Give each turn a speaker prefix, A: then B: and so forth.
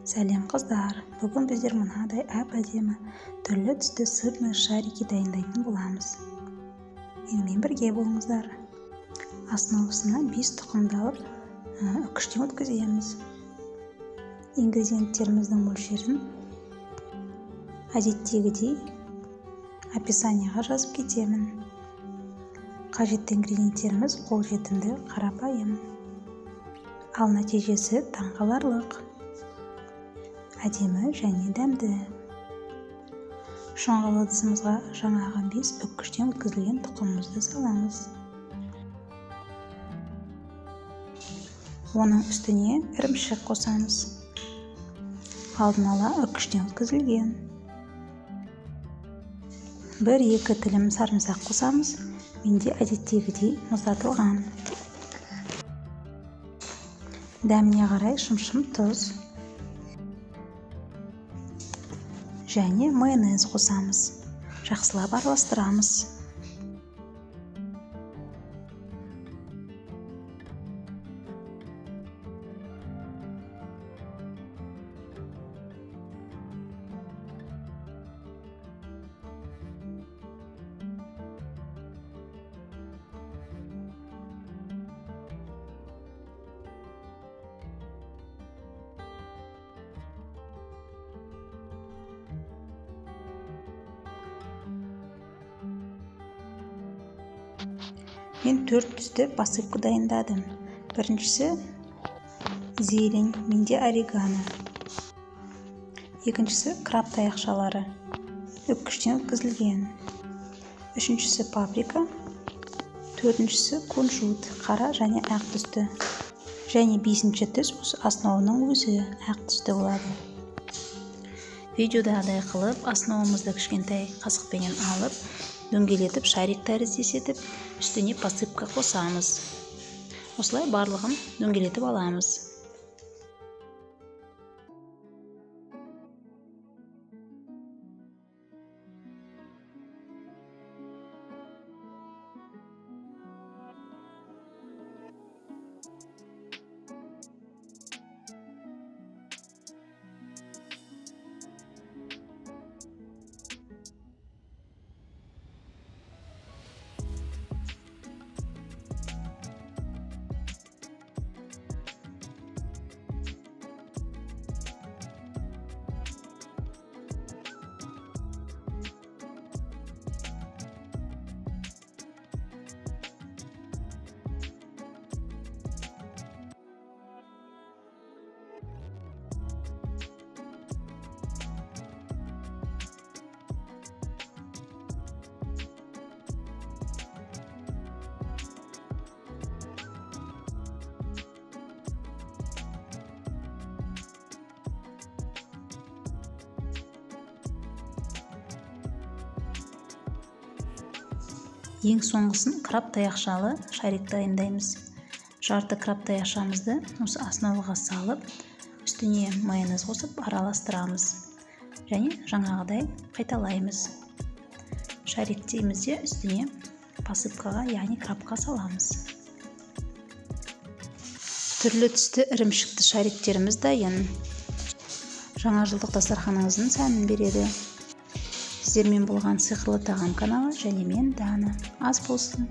A: Сәлем қыздар, бүгін біздер мынадай әп-әдемі түрлі түсті сырный шарики дайындайтын боламыз. Менімен бірге болыңыздар. Основасына 5 тұқымды алып, үкіштен өткіземіз. Ингредиенттеріміздің мөлшерін әдеттегідей описанияға жазып кетемін. Қажетті ингредиенттеріміз қолжетімді, қарапайым. Ал нәтижесі таңғаларлық, әдемі және дәмді. Шұңғыл ыдысымызға жаңағы 5 үккіштен өткізілген тұқымымызды саламыз. Оның үстіне ірімшік қосамыз. Алдын ала үккіштен өткізілген. 1-2 тілім сарымсақ қосамыз. Менде әдеттегідей мұздатылған. Дәміне қарай шым-шым тұз және майонез қосамыз. Жақсылап араластырамыз. Мен 4 түсті посыпка дайындадым. Біріншісі зелень, менде орегано. Екіншісі краб таяқшалары, үккіштен өткізілген. Үшіншісі паприка. Төртіншісі кунжут, қара және ақ түсті. Және 5-ші түс основаның өзі ақ түсті болады. Видеодағыдай қылып, основамызды кішкентай қасықпенен алып, дөңгелетіп, шарик тәріздес етіп, үстіне посыпка қосамыз. Осылай барлығын дөңгелетіп аламыз. Ең соңғысын краб таяқшалы шарик дайындаймыз. Жарты краб таяқшамызды осы основаға салып, үстіне майонез қосып араластырамыз. Және жаңағыдай қайталаймыз. Шариктеймізде үстіне посыпкаға, яғни крабқа саламыз. Түрлі түсті ірімшікті шариктеріміз дайын. Жаңа жылдық дастарханыңыздың сәнін береді. Сіздермен болған сиқырлы тағам каналы және мен Дана. Ас болсын.